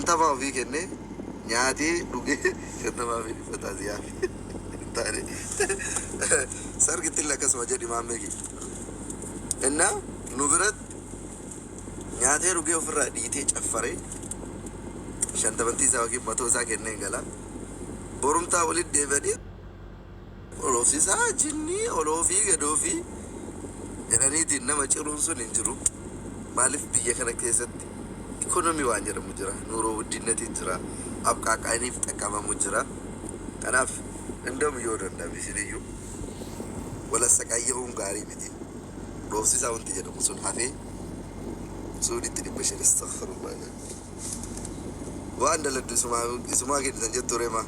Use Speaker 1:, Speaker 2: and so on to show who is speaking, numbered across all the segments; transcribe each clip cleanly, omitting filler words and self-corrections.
Speaker 1: shantamaa ofii kennee nyaatee dhugee shantamaa fi dhibbataa ziyaafi taane sargitti illee akkasuma jedhi maammee kiyya innaa nu biratti nyaatee dhugee ofirraa dhiitee caffaree shantamantii isaa yookiin matoo isaa kennee gala borumtaa walitti deebi'anii oloofsisaa jinnii oloofii gadoofii jedhaniitiin nama ciruun sun hin jiru. Maaliif biyya kana keessatti ikonomii waan jedhamu jira, nuuroo guddinnatiin jira, abqaaqaaniif xaqqabamu jira. Kanaaf እንደውም yoo danda'ame isiniyyuu wala saqaayya'uun gaarii miti. Dhoofsisaa wanti jedhamu sun hafee suuditti dhibba shan astaghfirullah. Waan dalagdu isumaa kennitan jettu reema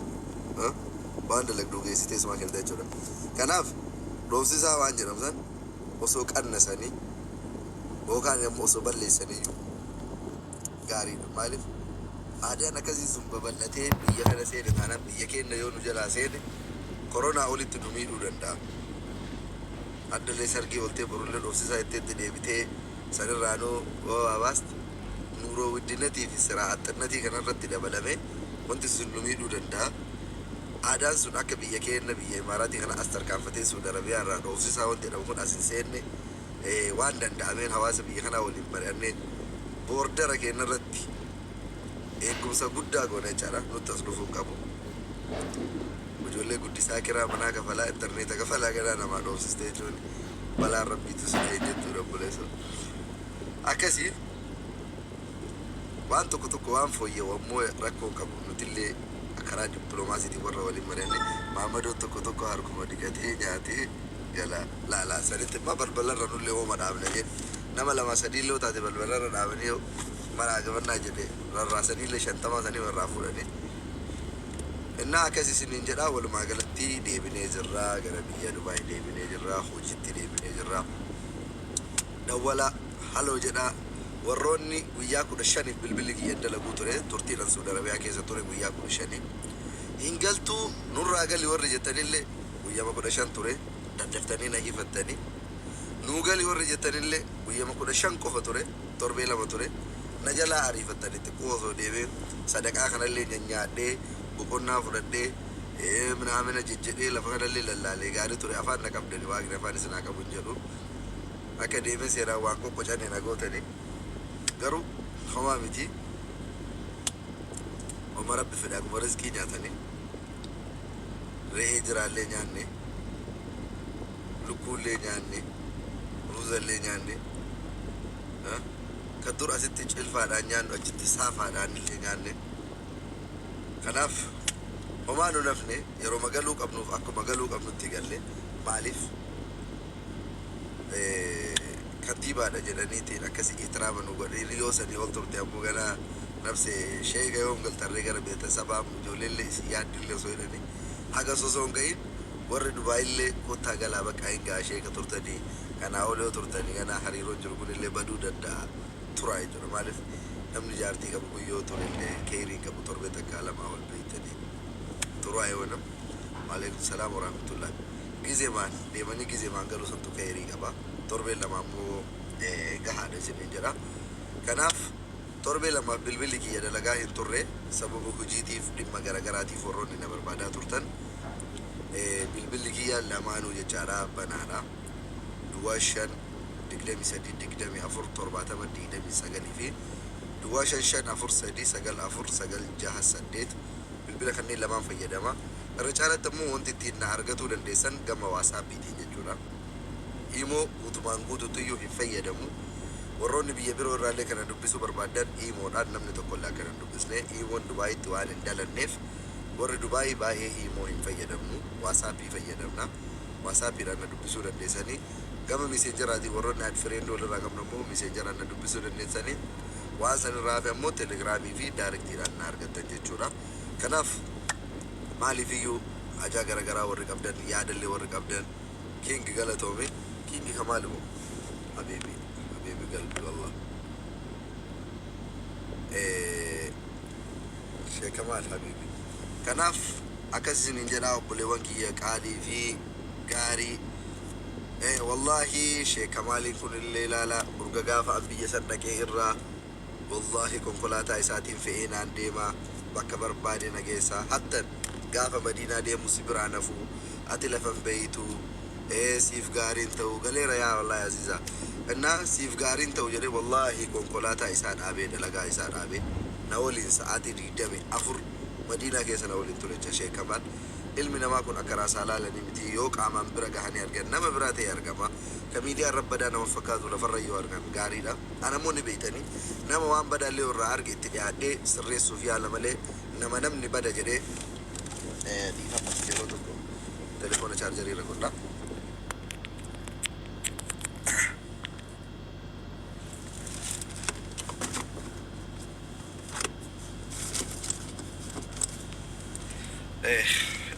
Speaker 1: waan dalagdu geessitee isumaa kennita jechuudha. Kanaaf dhoofsisaa waan jedhamu san osoo qannasanii yookaan immoo osoo balleessanii gaariidha. Maaliif aadaan akkasii sun babal'atee biyya kana seene taanaan biyya keenya yoo nu jalaa seene koronaa olitti nu miidhuu danda'a. Addallee sargii oltee borullee dhoofsisaa itti deebitee sanirraanoo waabaasti nuuroo guddinnatii fi siraaxannatii kanarratti dabalamee wanti sun nu miidhuu danda'a. Aadaan sun akka biyya keenya biyya Imaaraatii kana as tarkaanfatee Saudi Arabiyaa irraa dhoofsisaa wanti jedhamu kun as hin seenne waan danda'ameen hawaasa biyya kanaa waliin mari'annee boordara keenya irratti eegumsa guddaa goone jechaadha. Nutti as dhufuu qabu. Ijoollee guddisaa kiraa manaa kafalaa intarneeta kafalaa garaa namaa dhoofsistee jechuun balaan rabbiitu sun jechuudha buleessa. Akkasii waan tokko waan fooyya'ammoo rakkoo qabu nutillee karaa dippiloomaasiitiin warra waliin mari'annee Maammadoo tokko harkuma dhiqatee nyaatee gala laalaa sanitti immoo balbalarra nullee ooma dhaabne jedhe nama lama sadii illee taate balbalarra dhaabanii maraa gabannaa jedhe rarraasanii illee 50 sanii warraa fuudhanii innaa akkas isiniin jedhaa walumaa galatti deebinee jirraa gara biyya Dubaay deebinee jirraa hojiitti deebinee jirraa dawwala haloo jedhaa warroonni guyyaa 15 bilbilli kiyya dalaguu ture turtiidhaan Saudi Arabiyaa keessa ture guyyaa 15 hingaltuu nurraa gali warri jettanillee guyyaa 15 ture daddaftanii na hifattanii nuu gali warri jettanillee guyyaa 15 qofa ture torbee lama ture na jalaa ariifattanii xiqqoo osoo deebee sadaqaa kanallee nyaadhee boqonnaa fudhadhee ምናምን jejjedhee lafa kanallee lallaalee gaarii ture afaan na qabdanii waaqni afaan isinaa qabu hin jedhu akka deemee seeraan waan qoqqocanii na gootanii garuu homaa miti oma rabbi fedhaa kuma rizqii nyaatanii re'ee jiraallee nyaanne lukkuullee nyaanne ruuzallee nyaanne kan dur asitti cilfaadhaan nyaannu achitti saafaadhaan illee nyaanne. Kanaaf homaa nu nafne yeroo magaluu qabnuuf akkuma galuu qabnutti galle maaliif kantiibaadha jedhaniitiin akkasii itiraama nu godhanii yoo sanii ol turte ammoo ganaa nafse sheega yoom galtarree gara beetasabaa ijoolleellee yaaddillee osoo jedhanii haga sosoon gahin warri Dubaayillee kottaa galaa bakka hin gaa sheeka turtanii kanaa olee turtanii ganaa hariiroon jiru kunillee baduu danda'a turaa jechuudha. Maaliif namni jaartii qabu guyyoo turellee keerii qabu torbee takkaa lamaa ol beektanii turaa yoo nam waalaikum salaam warahmatullah gizemaan deemanii gizemaan galuu santu keerii qaba torbee lama ammoo gahaadha jedhee jedha. Kanaaf torbee lamaaf bilbilli kiyya dalagaa hin turre sababa hojiitiif dhimma garagaraatiif warroonni na barbaadaa turtan bilbilli kiyya lamaanuu jechaadha banaadha. Duwwaa 5 23 24 70 29 fi duwwaa 5 4 3 9 4 9 6 8 bilbila kanneen lamaan fayyadama. Irra caalatti immoo wanti ittiin na argatuu dandeessan gama waasaappiitiin jechuudha. Imoo guutumaan guutuutti iyyuu hin fayyadamu. Warroonni biyya biroo irraallee kana dubbisuu barbaadan imoodhaan namni tokkollee akka hin dubbisne imoon Dubaayitti waan hin dhalanneef warri Dubaayii baay'ee imoo hin fayyadamnu waasaappii fayyadamna. Wasaappiidhaan na dubbisuu dandeessanii gama miseenjaraatiin warroonni aad fireendii walirraa qabnu immoo miseenjaraan na dubbisuu dandeessanii waan sanirraa fi ammoo telegiraamii fi daayirektiidhaan na argattan jechuudha. Kanaaf maaliif iyyuu ajaa garagaraa warri qabdan yaadallee warri qabdan kiingi galatoome kiingi kamaal immoo habiibii قلبي والله شيخ كمال حبيبي كناف أكسن إن جناب بلوانكي قالي في قاري والله شيخ كمال يكون الليلة لا برقاقا فأنبي سنك إرى wallahi konkolaataa isaatiin fe'ee naan deemaa bakka barbaade nageessaa hattan gaafa madiinaa deemu si biraa nafuu ati lafan beeytu siif gaariin ta'u galeera yaa wallahi aziza እና siif gaariin ta'u jedhee wallahi konkolaataa isaa dhaabee dalagaa isaa dhaabee na waliin sa'aatii 24 madiinaa keessa na waliin ture Sheek Kamaal ilmi namaa kun akka raasaa laalanii miti yoo qaamaan bira gahanii argan nama biraa ta'e argama ka miidiyaan rabbadaa nama fakkaatu lafarra yoo argan gaariidha namoonni beeytanii nama waan badaallee irraa arge itti dhiyaadhee sirreessuuf yaala malee nama namni bada jedhee dhiifama yeroo tokko telefoona chaarjarii irra godha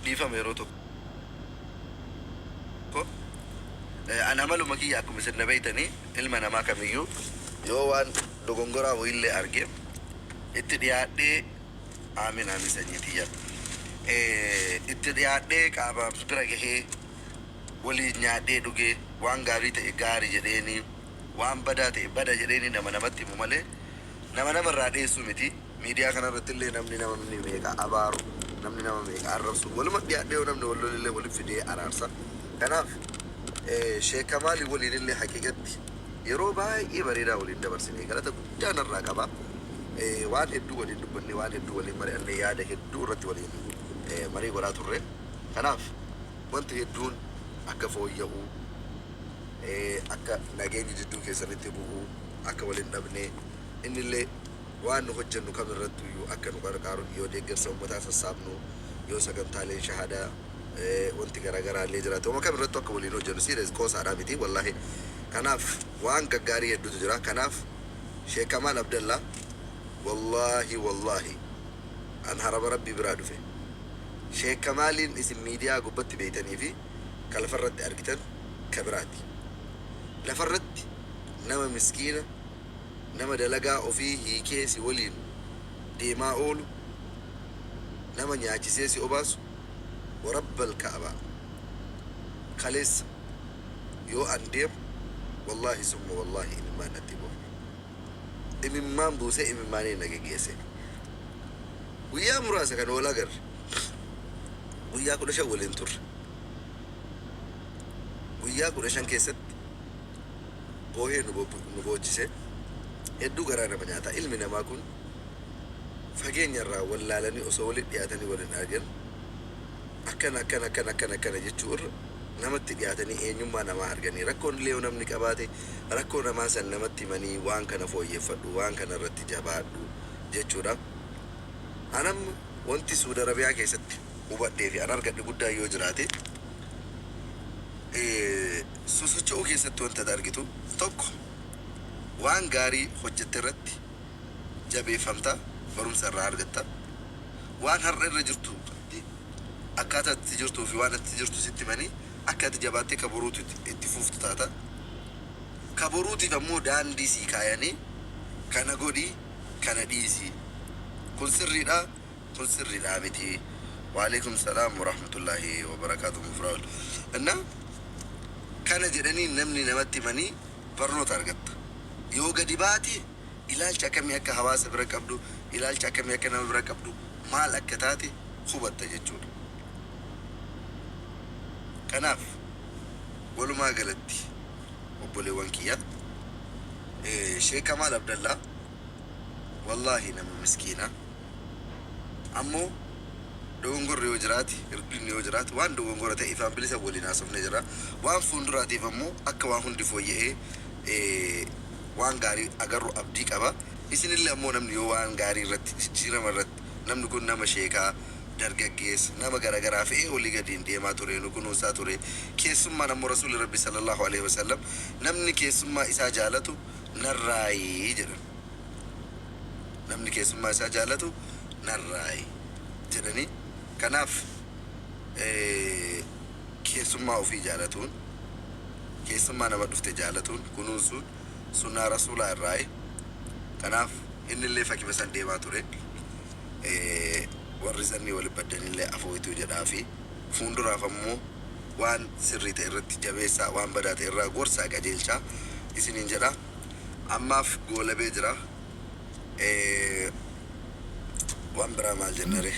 Speaker 1: dhiifama yeroo tokko an amaluma kiyya akkuma isin beeytanii ilma namaa kamiyyuu yoo waan dogongoraa wayillee arge itti dhiyaadhee aamin aamin sanyiitiyya itti dhiyaadhee qaama bira gahee waliin nyaadhee dhugee waan gaarii ta'e gaarii jedheeni waan badaa ta'e bada jedheeni nama namatti himu malee nama namarraa dheessu miti miidiyaa kanarratti illee namni nama meeqa abaaru namni nama meeqa arrabsu waluma dhiyaadhee namni wallolillee waliin fidee araarsa kanaaf Sheek Kamaal waliin illee haqiiqatti yeroo baay'ee bareedaa waliin dabarsinee galata guddaa narraa qaba waan hedduu waliin dubbanne waan hedduu waliin mari'annee yaada hedduu irratti waliin marii godhaa turre kanaaf wanti hedduun akka fooyya'u akka nageenyi jidduu keessanitti bu'u akka waliin dhabnee innillee waan nu hojjennu kamirratti iyyuu akka nu gargaaru yoo deeggarsa uummataa sassaabnu yoo sagantaalee shahadaa wanti garaagaraa illee jiraate uma kamirratti akka waliin hojjennu sirees qoosaadhaa miti wallahi kanaaf waan gaggaarii hedduutu jira kanaaf Sheek Kamaal Abdallaa wallahi an harama rabbii biraa dhufe Sheek Kamaaliin isin miidiyaa gubbatti beeytanii fi ka lafarratti argitan ka biraati lafarratti nama miskiina nama dalagaa ofii hiikee si waliin deemaa oolu nama nyaachisee si obaasu warabbal ka'aba kaleessa yoo an deemu wallahi summa wallahi imimmaan natti bu'u imimmaan buusee imimmaanii na geggeesse guyyaa muraasa kan wal agarre guyyaa 15 waliin turre guyyaa 15 keessatti boohee nu boojjise hedduu garaa nama nyaata ilmi namaa kun fageenya irraa wallaalanii osoo waliin dhiyaatanii waliin argan akkana jechuu irra namatti dhiyaatanii eenyummaa namaa arganii rakkoon illee namni qabaate rakkoo namaa san namatti himanii waan kana fooyyeffadhu waan kana irratti jabaadhu jechuudha anam wanti Suudi Arabiyaa keessatti hubadhee fi an argadhe guddaa yoo jiraate sosocho'uu keessatti wanta argitu tokko waan gaarii hojjette irratti jabeeffamta barumsa irraa argatta waan har'a irra jirtu akkaataa itti jirtuu fi waan itti jirtu sitti himanii akka ati jabaattee ka boruutu itti fuftu taata ka boruutiif ammoo daandii sii kaayanii kana godhii kana dhiisii kun sirriidha miti waalaikum salaam warahmatullahi wabarakaatuh mufraa'ul እና kana jedhanii namni namatti himanii barnoota argatta yoo gadi baate ilaalcha akkamii akka hawaasa bira qabdu ilaalcha akkamii akka nama bira qabdu maal akka taate hubatta jechuudha kanaaf walumaa galatti obboleewwan kiyya Sheek Kamaal Abdallaa wallahi nama miskiina ammoo dogongorri yoo jiraate hir'inni yoo jiraate waan dogongora ta'e ifaan bilisa waliin haasofne jira waan fuulduraatiif ammoo akka waan hundi fooyya'ee waan gaarii agarru abdii qaba isinillee ammoo namni yoo waan gaarii irratti jijjiirama irratti namni kun nama sheekaa dargaggeessa nama garagaraa fe'ee olii gadiin deemaa ture nu kunuunsaa ture keessummaan ammoo rasuulli rabbi sallallahu alaihi wasallam namni keessummaa isaa jaalatu narraayii jedhan namni keessummaa isaa jaalatu narraayii jedhanii kanaaf keessummaa ofii jaalatuun keessummaa nama dhufte jaalatuun kunuunsuun sunnaa rasuulaa irraayi kanaaf innillee fakkii san deemaa ture warri sanni wali baddanillee afooyituu jedhaa fi fuulduraaf ammoo waan sirrii ta'e irratti jabeessaa waan badaa ta'e irraa gorsaa qajeelchaa isiniin jedha ammaaf goolabee jira waan biraa maal jennare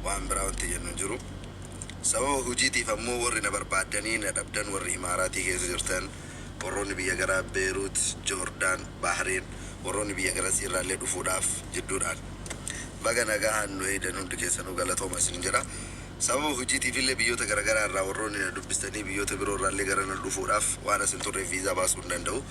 Speaker 1: waan biraa wanti jennu jiru sababa hojiitiif ammoo warri na barbaadanii na dhabdan warri imaaraatii keessa jirtan warroonni biyya gara Beirut, Jordan, Bahrain warroonni biyya gara Siiraallee dhufuudhaaf jidduudhaan baga nagaan nu eedan hundi keessanuu galatooma isin jira sababa hojiitiif illee biyyoota garagaraa irraa warroonni na dubbistanii biyyoota biroo irraallee gara na dhufuudhaaf waan asin turre viizaa baasuu hin danda'u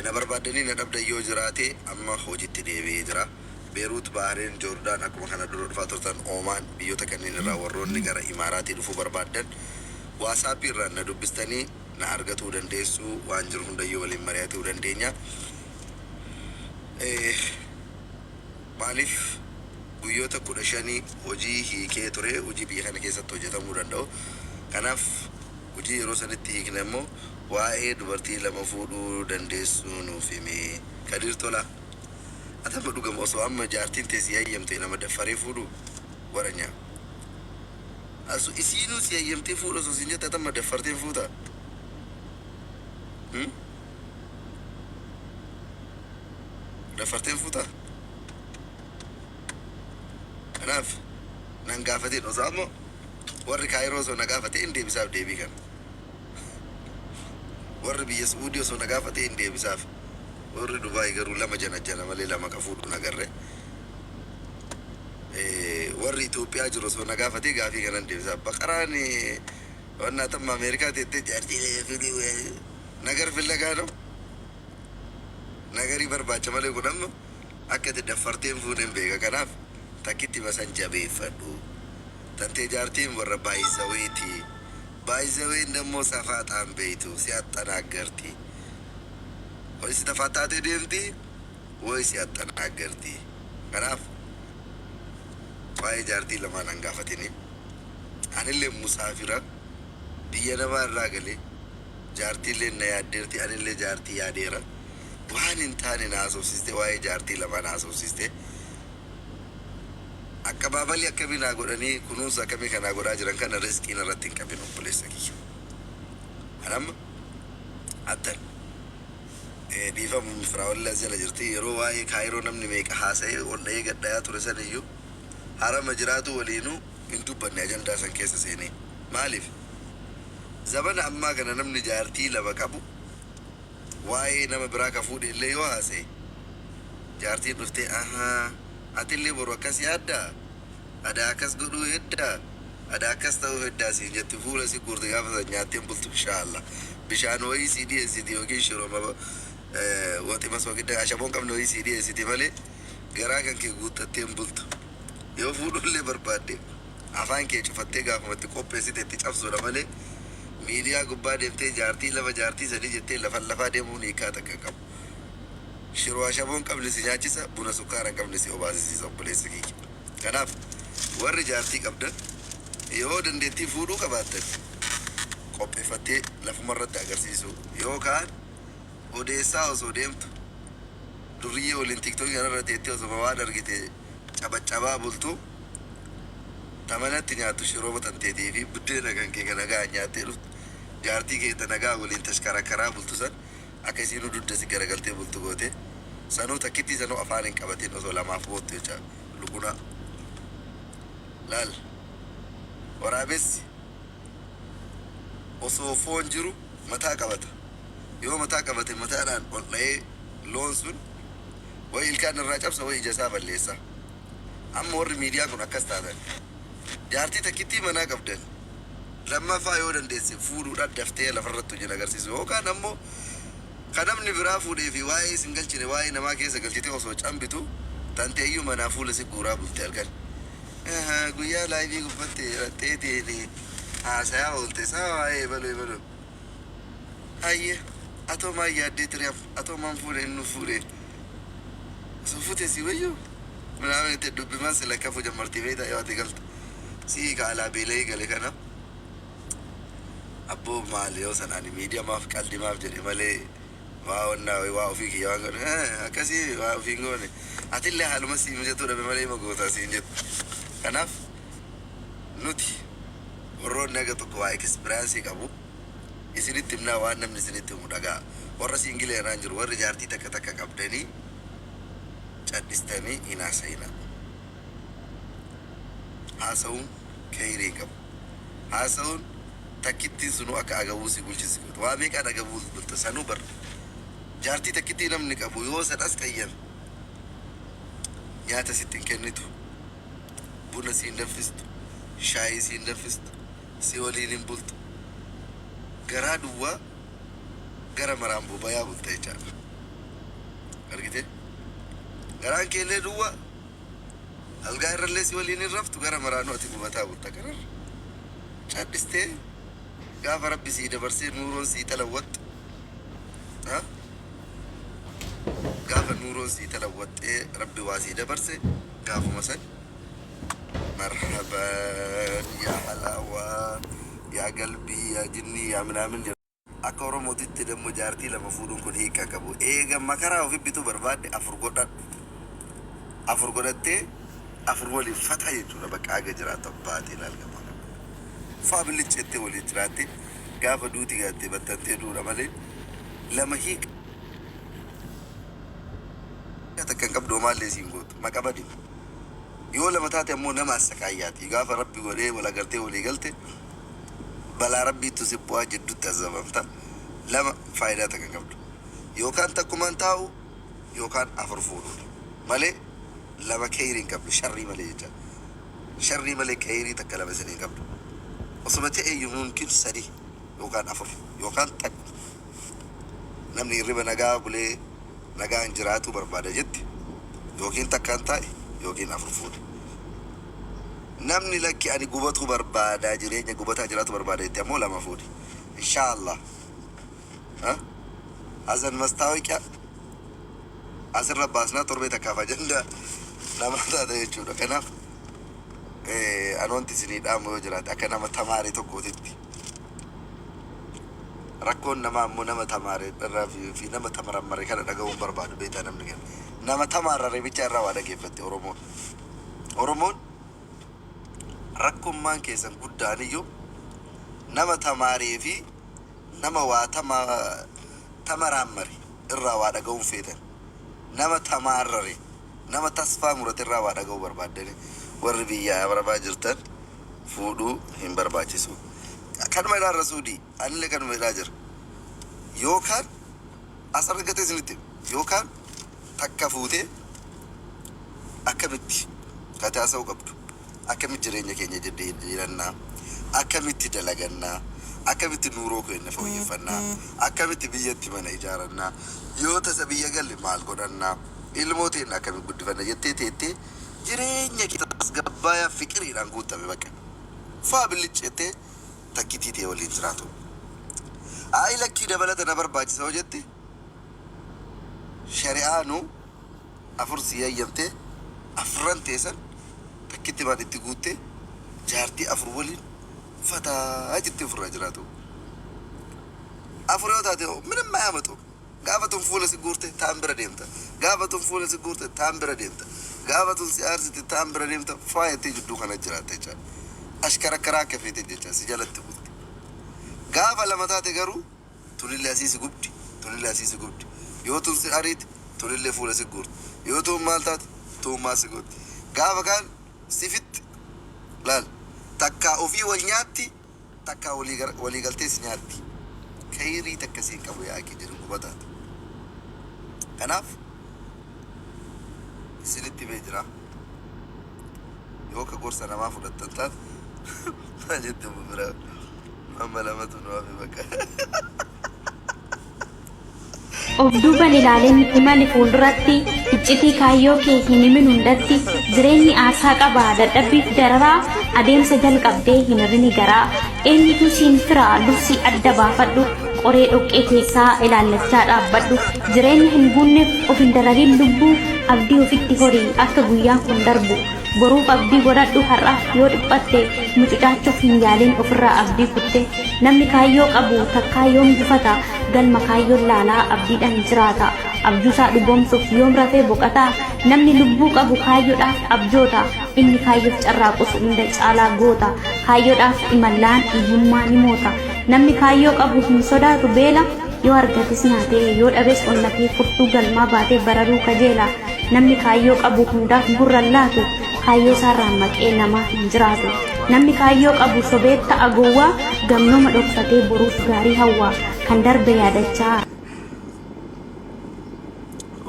Speaker 1: na barbaadanii na dhabdan yoo jiraate amma hojiitti deebi'ee jira Beirut, Bahrain, Jordan akkuma kana dura dhufaa turtan Oman biyyoota kanneen irraa warroonni gara imaaraatii dhufuu barbaadan WhatsApp irraan na dubbistanii na argatuu dandeessu waan jiru hundayyuu waliin mari'atuu dandeenya maaliif guyyoota 15 hojii hiikee ture hojii biyya kana keessatti hojjetamuu danda'u kanaaf hojii yeroo sanitti hiikne immoo waa'ee dubartii lama fuudhuu dandeessuu nuuf hime Kadir Tola atama dhugama osoo amma jaartiin teessi yayyamte nama daffaree fuudhu waranya asu isiinuu si yayyamtee fuudha osoo siin jette atama daffarteen fuuta daffarteen fuuta kanaaf nan gaafateen osoo ammoo warri Kaayiroo osoo na gaafatee hin deebisaaf deebii kana warri biyya Suudii osoo na gaafatee hin deebisaaf warri Dubaay garuu lama jana malee lama ka fuudhu nagarre warri Itoophiyaa jiru osoo na gaafatee gaafii kana hin deebisaaf baqaraan wanna tamma Ameerikaa teettee jaartii fidii nagar fillagaano nagari barbaacha malee kun amma akka itti daffarteen fuudhen beeka kanaaf takkitti masan jabeeffadhu tantee jaartiin warra baay'izaween dammoo safaaxaan beeytu si axxanaaggarti ወይ ሲተፋታቴ ደምቲ ወይ ሲያጠናገርቲ ከናፍ ዋይ ጃርቲ ለማን አንጋፈቴኒ አንለ ሙሳፊራ ዲየነማ ራገሌ ጃርቲ ለነ ያደርቲ አንለ ጃርቲ ያዴራ ዋን እንታን ናሶ ሲስቴ ዋይ ጃርቲ ለማን አሶ ሲስቴ አቀባበል ያከቢና ጎደኒ ኩኑስ አከሚ ከና ጎዳ ጅረን ከነ ሪስኪ ነረቲን ከቢኑ ፕሌሰኪ አናም አተን dhiifamu firaawalla jala jirti yeroo waa'ee Kaayiroo namni meeqa haasa'ee onna'ee gaddayaa ture saniyyuu harama jiraatu waliinuu hin dubbanne ajandaa san keessa seenee maaliif zabana ammaa kana namni jaartii lama qabu waa'ee nama biraa ka fuudhe illee yoo haasa'e jaartiin dhuftee atillee boru akkas yaaddaa adaa akkas godhuu heddaa adaa akkas ta'uu heddaa siin jetti fuula si guurte gaafa san nyaatteen bultu bishaan wayii si dhiyeessiti yookiin shirooma wati masoo gidda ashaboon qabne wayii si dhiyeessiti malee garaa kan kee guuttatteen bultu yoo fuudhullee barbaadde afaan kee cufattee gaafumatti qopheessite itti cabsuudha malee miidiyaa gubbaa deemtee jaartii lama jaartii sadii jettee lafaa deemuun hiikaa takka qabu shiroo ashaboon qabne si nyaachisa buna sukkaara qabne si obaasisiisa obboleessa kiyya kanaaf warri jaartii qabdan yoo dandeettii fuudhuu qabaattan qopheeffattee lafumarratti agarsiisu yookaan odeessaa osoo deemtu duriyyee waliin tiktookii kanarra teettee osoo waan argite cabacabaa bultu tamanatti nyaattu shiroo matanteetii fi buddeena kan kee kan nagaa nyaattee dhuftu jaartii kee nagaa waliin tashkarakaraa bultu san akka isiinuu dudda si garagaltee bultu goote sanuu takkitti sanuu afaan hin qabatiin osoo lamaaf boottu jecha lukuna laal waraabessi osoo foon jiru mataa qabata yoo mataa qabate mataadhaan ol dha'ee loon sun way ilkaan irraa cabsa way ija isaa balleessa amma warri miidiyaa kun akkas taatan jaartii takkitti manaa qabdan lammaffaa yoo dandeesse fuudhuudhaan daftee lafarratti hojii agarsiisu yookaan ammoo kan namni biraa fuudhee fi waa'ee isin galchine waa'ee namaa keessa galchite osoo cambitu tanteeyyuu manaa fuula si guuraa bulte argan guyyaa laayivii gubbatte ratteetiin haasa'aa oolte isaa waa'ee baloo hayye atoo maa yaaddee tiriyaaf atoo maan fuudhe inni fuudhe osoo fuute si wayyuu ምናምን የተዱብማ ስለከፉ ጀመርቲ ቤታ ያው ትገልጥ ሲጋላ ቤሌ ገለ ከና አቦ ማሊዮ ሰናኒ ሚዲያ ማፍ ቀልዲ ማፍ ጀዲ ማሌ ዋውና ዋው ፊክ ያው አከሲ ዋው ፊንጎን አትለ ሀልመሲ ምጀቱ ደበ ማሌ መጎታ ሲንጀት ከናፍ ኑቲ ወሮ ነገ ተቆ ኤክስፒሪየንስ ይቀቡ isirit timna waan namni isinitti mudaga warra siingilee irraan jiru warri jaartii takka takka qabdanii caddistanii hin haasa'ina. Haasa'uun khayrii qabu. Haasa'uun takkittiin sunu akka agabuu si bulchisi godhu. Waa meeqaan agabuu bulta sanuu bar. Jaartii takkittii namni qabu yoo sadhas qayyame nyaata sitti hin kennitu. Buna si hin danfistu. Shaayii si hin danfistu. Si waliin hin bultu. Garaa duwwaa gara maraan bobayaa bulta jechaadha. Argite? Garaan keellee duwwaa algaa irrallee si waliin hin raftu gara maraanuu ati gubataa bulta kanarra. Caddistee gaafa rabbi sii dabarsee nuuroon sii talawwaxxe. Gaafa nuuroon sii talawwaxxee rabbi waa sii dabarse gaafuma san marhaban yaa halaawaa yaa qalbii yaa jinnii yaa minaamin jedha. Akka Oromootitti dammo jaartii lama fuudhuun kun hiika qabu. Eega makaraa ofii bituu barbaadde afur godhan. Afur godhattee afur waliin fataa jechuudha bakka aga jiraatu baatee ilaalgama. Faa bilcheettee waliin jiraatte gaafa duuti gaattee battantee duudha malee lama hiika. Takkan qabdoo maallee siin gootu maqabadi. Yoo lama taate ammoo nama assaqaayyaati. Gaafa rabbi godhee wal agartee walii galte balaa rabbiitu si bu'aa jidduutti azabamta. Lama faayidaa takkan qabdu. Yookaan takkumaan taa'u yookaan afur fuudhuudha. Malee lama khayrii hin qabdu sharrii malee jecha. Sharrii malee khayrii takka lama isin hin qabdu. Osuma ta'e yookiin sadi yookaan afur yookaan takka. Namni hirriba nagaa bulee nagaan jiraatu barbaada jetti. Yookiin takkaan taa'e yookiin afur fuudhe. Namni lakki ani gubatu barbaada jireenya gubataa jiraatu barbaada jetti ammoo lama fuudhe. Inshaallah. Azan mastaawiqiyaa asirra baasnaa torbee takkaaf ajanda nama taate jechuudha. Kanaaf anoonti isinii dhaamu yoo jiraate akka nama tamaarii tokkootitti. Rakkoon nama ammoo nama tamaaree irraa fi nama tamarammare kana dhaga'uun barbaadu beektaa namni kenna. Nama tamaarrare bicha irraa waa dhageeffatte Oromoon. Oromoon rakkoommaan keessan guddaan iyyuu nama tamaaree fi nama waa tamarammare irraa waa dhaga'uun feetan. Nama tamaarrare nama tasfaa murate irraa waa dhaga'uu barbaadani. Warri biyyaa barbaa jirtan fuudhuu hin barbaachisu. Kanuma ilaa rasuudii anillee kanuma ilaa jira. Yookaan as argate isinitti yookaan takka fuutee akkamitti kataasa'uu qabdu. Akkamitti jireenya keenya jirannaa. Akkamitti dalagannaa. Akkamitti nuuroo keenya fooyyeffannaa. Akkamitti biyyatti mana ijaarannaa. Yoo tasa biyya galle maal godhannaa. Ilmootiin akkamitti guddifanna jettee teettee jireenya keessa tasgabbaayaa fiqiriidhaan guutame bakka. Faa bilcheettee takkitii ta'e waliin jiraatu. Ayi lakkii dabalata na barbaachisa hoo jette shari'aanu afur si yayyamtee afran teessan takkitti maan itti guuttee jaartii afur waliin fataa jettee ofirraa jiraatu. Afur yoo taate ምንም አያመጡ. Gaafatun fuula si guurte taan bira deemta. Gaafatun fuula si guurte taan bira deemta. Gaafatun si aarsite taan bira deemta. Faayattee jidduu kana jiraatte jechaadha. Ashkara karaa akka feete jecha si jalatti bulte. Gaafa lama taate garuu tulillee asii si gubdi. Tulillee asii si gubdi. Yoo tun si ariite tulillee fuula si guurte. Yoo tun maal taate tun maal si guurte. Gaafa kaan si fitti laal takkaa ofii wal nyaatti takkaa walii galtee si nyaatti. Khayrii takka siin qabu yaaqii jedhu gubataati. Kanaaf isinitti mee jira yoo ka gorsa namaa fudhattan taate maal jette bira amma lamatu nu hafe bakka.
Speaker 2: Of duuban ilaaleen imali fuulduratti iccitii kaayyoo kee hin himin hundatti jireenyi aasaa qabaa dadhabbiif dararaa adeemsa jalqabdee hin hirrini garaa eenyutu siin firaa dursi adda baafadhu qoree dhoqqee keessaa ilaallachaa dhaabbadhu jireenya hin guunneef of hin dararin lubbuu abdii ofitti horii akka guyyaan kun darbu boruuf abdii godhadhu har'aaf yoo dhiphatte mucucaachuuf hin yaalin ofirraa abdii kutte namni kaayyoo qabu takkaayyoon gufata galma kaayyoon laalaa abdiidhaan jiraata abjuusaa dhugoomsuuf yoom rafee boqataa namni lubbuu qabu kaayyoodhaaf abjoota inni kaayyoof carraaqus hunda caalaa goota kaayyoodhaaf imallaan hiyyummaa ni moota namni kaayyoo qabu hin sodaatu beela yoo argatis nyaatee yoo dhabes onnatee furtuu galmaa baatee bararuu kajeela namni kaayyoo qabu hundaaf gurran laatu kaayyoo isaarraan maqee nama hin jiraatu namni kaayyoo qabu sobee ta'a gowwaa gamnooma dhokfatee boruuf gaarii hawwaa kan darbe yaadachaa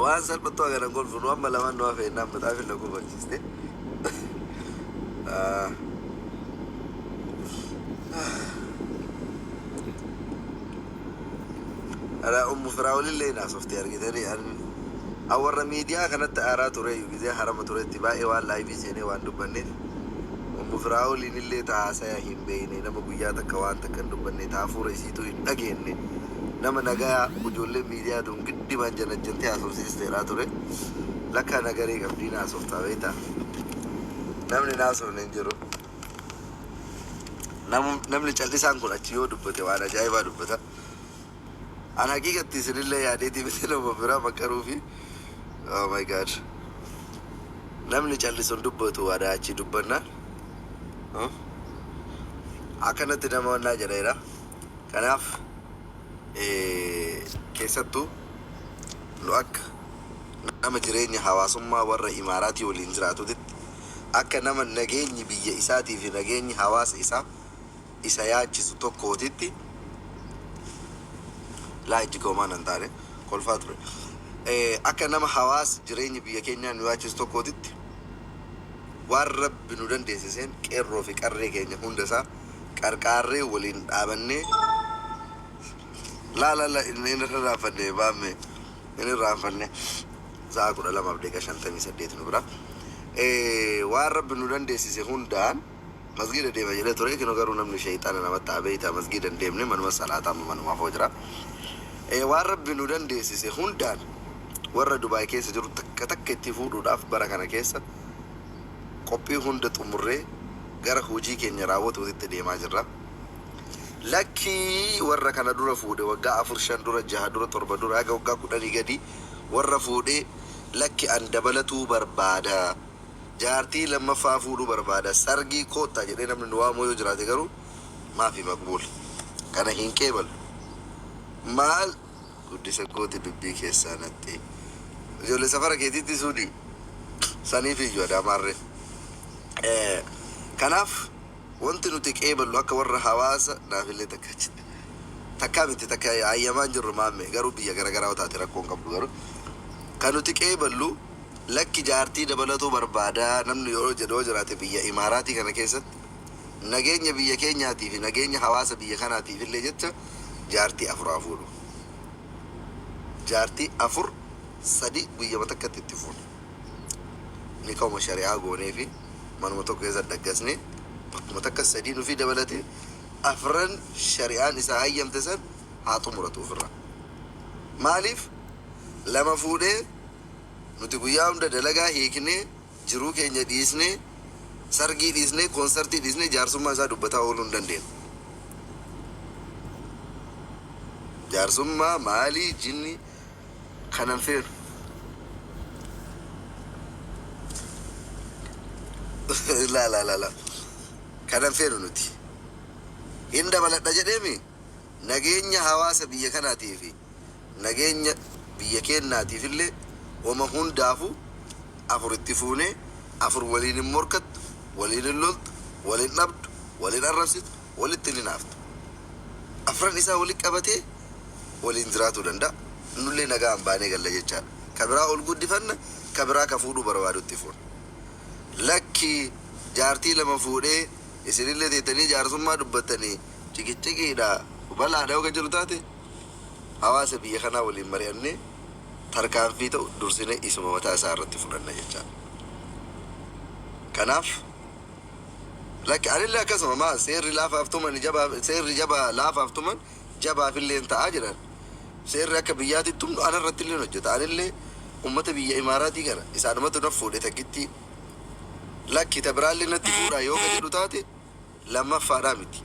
Speaker 1: waan salphattuu agarran golfuun amma lamaan nuwaa fe'ennaan mataa fi lakkuu barsiiste ala ummu firaawolillee naasofte argitanii warra miidiyaa kanatti aaraa ture gizee harama turetti baay'ee waan laayivii seenee waan dubbanneef ummu firaawoliin illee taasaya hin beeyne nama guyyaa takka waan takka hin dubbanne taafuura isiituu hin dhageenye nama nagaa ijoollee miidiyaa tun giddimaan janajjantee haasofsiisteeraa ture lakka nagaree qabdii naasoftaa beektaa namni naasofne hin jiru namni callisaan kun achi yoo dubbate waan ajaa'ibaa dubbata an haqiiqatti isinillee yaadeetii miti nama biraa maqaruu fi oh my god namni callisuun dubbatu waada achi dubbannaan akkanatti nama wannaa jedheera kanaaf keessattuu nu akka nama jireenya hawaasummaa warra imaaraatii waliin jiraatutitti akka nama nageenyi biyya isaatii fi nageenyi hawaasa isaa isa yaachisu tokkootitti laa ijji koomaan hin taane kolfaa ture akka nama hawaasa jireenya biyya keenyaa nu yaachisu tokkootitti waan rabbi nu dandeessiseen qeerroo fi qarree keenya hunda isaa qarqaarree waliin dhaabannee la inni raanfanne baamme inni raanfanne sa'a 12:58 nu bira waan rabbi nu dandeessise hundaan masgida deema jedhee ture kino garuu namni shayxaana namatti abeeyta masgida deemne manuma salaataa manuma afoo jira waan rabbi nu dandeessise hundaan warra Dubaay keessa jiru takka takka itti fuudhuudhaaf bara kana keessa qophii hunda xumurree gara hojii keenya raawwatuutti deemaa jirra lakkii warra kana dura fuudhe waggaa 4 5 dura 6 dura 7 dura haga waggaa 10 gadi warra fuudhe lakki an dabalatuu barbaada jaartii lammaffaa fuudhuu barbaada sargii koottaa jedhee namni nu waamoo yoo jiraate garuu maafi maqbuul kana hin qeebalu maal guddisa kooti dubbii keessaa natti ijoollee safara keetiitti suudhi saniif iyyuu adaamaarre kanaaf wanti nuti qeeballu akka warra hawaasa naafillee takkaa miti takka ayyamaan jirru maamme garuu biyya garagaraa taate rakkoon qabdu garuu kan nuti qeeballu lakki jaartii dabalatuu barbaadaa namni yoo jedhoo jiraate biyya imaaraatii kana keessatti nageenya biyya keenyaatii fi nageenya hawaasa biyya kanaatiif illee jecha jaartii 4 fuudhu jaartii 4 3 guyyama takkatti itti fuudhu ni kauma shari'aa goonee fi manuma tokko keessa dhaggasne bakkuma takka 3 nufi dabalate 4 shari'aan isaa hayyamte san haa xumuratu ofirraa maaliif lama fuudhee nuti guyyaa hunda dalagaa hiiknee jiruu keenya dhiisnee sargii dhiisnee koonsartii dhiisnee jaarsummaa isaa dubbataa ooluu hin dandeenyu jaarsummaa maalii jinni kanan feenu la kanan feenu nuti hin dabaladha jedheemi nageenya hawaasa biyya kanaatii fi nageenya biyya keenyaatiif illee wama hundaafu 4 itti fuunee 4 waliin hin morkattu waliin hin loltu waliin dhabdu waliin arrabsitu walitti hin naaftu 4 isaa waliin qabatee waliin jiraatuu danda'a nullee nagaan baanee galla jechaadha kabiraa ol guddifanna kabiraa ka fuudhuu barbaadutti fuun lakki jaartii lama fuudhee isinillee teettanii jaarsummaa dubbattanii ciqiciqiidha balaadha oga jiru taate hawaasa biyya kanaa waliin mari'annee tarkaanfii ta'u dursine isuma mataa isaa irratti fudhanna jechaadha kanaaf lakki anillee akkasuma maa seerri laafaaf tuman seerri jabaa laafaaf tuman jabaafillee ta'aa jiran seerri akka biyyaatitti tumnu anarratti illee hojjeta anillee ummata biyya imaaraatii kana isaanumatti naf fuudhe takkitti lakki tabiraallee natti fuudhaa yoo ka jedhu taate lammaffaadhaa miti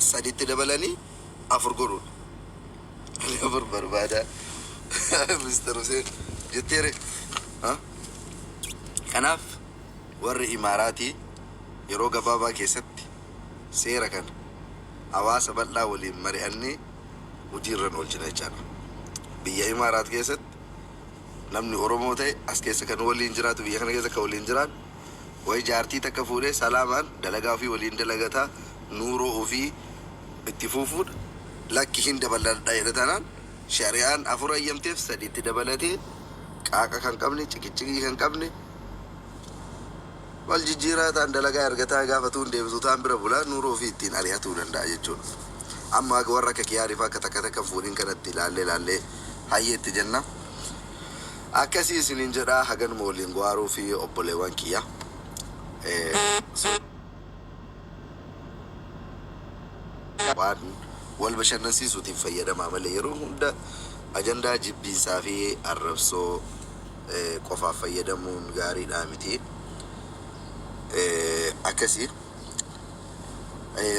Speaker 1: 3 dabalanii 4 godhuun ani 4 barbaadaa Mr. Hussein jetteere kanaaf warri imaaraatii yeroo gabaabaa keessatti seera kana hawaasa bal'aa waliin mari'annee hojiirran oolchina jechaadha. Biyya Imaaraat keessatti namni Oromoo ta'e as keessa kan waliin jiraatu biyya kana keessa kan waliin jiraatu wayi jaartii takka fuudhee salaamaan dalagaa ofii waliin dalagataa nuuroo ofii itti fuufuudha. Lakki hin dabaladha jedha tanaan shari'aan afur ayyamteef sadiitti dabalatee qaaqa kan qabne ciqicciqii kan qabne wal jijjiiraa ta'an dalagaa argataa gaafatuun deebisu ta'an bira bulaa nuuroo ofii ittiin ari'atuu danda'a jechuudha. Amma warra akka kiyyaariifaa akka takka takka fuudhiin kanatti ilaallee hayyeetti jenna. Akkasii isiniin jedhaa hagan mooliin gwaaruu fi obboleewwan kiyya. Waan wal bashannansiisuutiif fayyadamaa malee yeroo hunda ajandaa jibbiinsaa fi arrabsoo qofaaf fayyadamuun gaariidhaa miti. Akkasii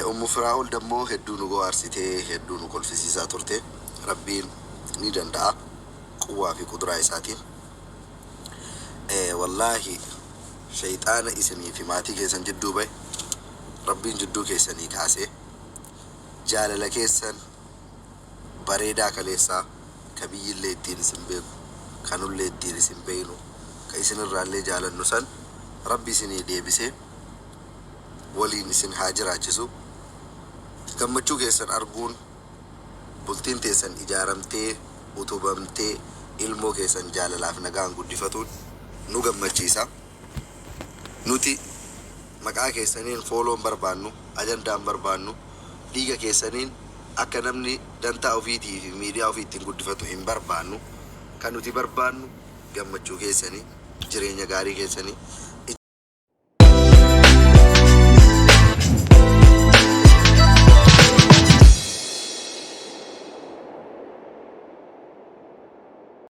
Speaker 1: Ummu Firaa'ol dammoo hedduu nu go'aarsitee hedduu nu kolfisiisaa turte. Rabbiin ni danda'a quwwaa fi kuduraa isaatiin. Wallaahi shayxaana isinii fi maatii keessan jidduu bahe Rabbiin jidduu keessanii kaasee jaalala keessan bareedaa kaleessaa ka biyyillee ittiin isin beeku kanullee ittiin isin beeynu ka isinirraallee jaalannu san Rabbi isinii deebisee waliin isin haa jiraachisu. Gammachuu keessan arguun bultiin teessan ijaaramtee utubamtee ilmoo keessan jaalalaaf nagaan guddifatuun nu gammachiisa. Nuti maqaa keessaniin fooloon barbaannu ajandaan barbaannu dhiiga keessaniin akka namni dantaa ofiitii fi miidiyaa ofii ittiin guddifatu hin barbaannu. Kan nuti barbaannu gammachuu keessanii jireenya gaarii keessanii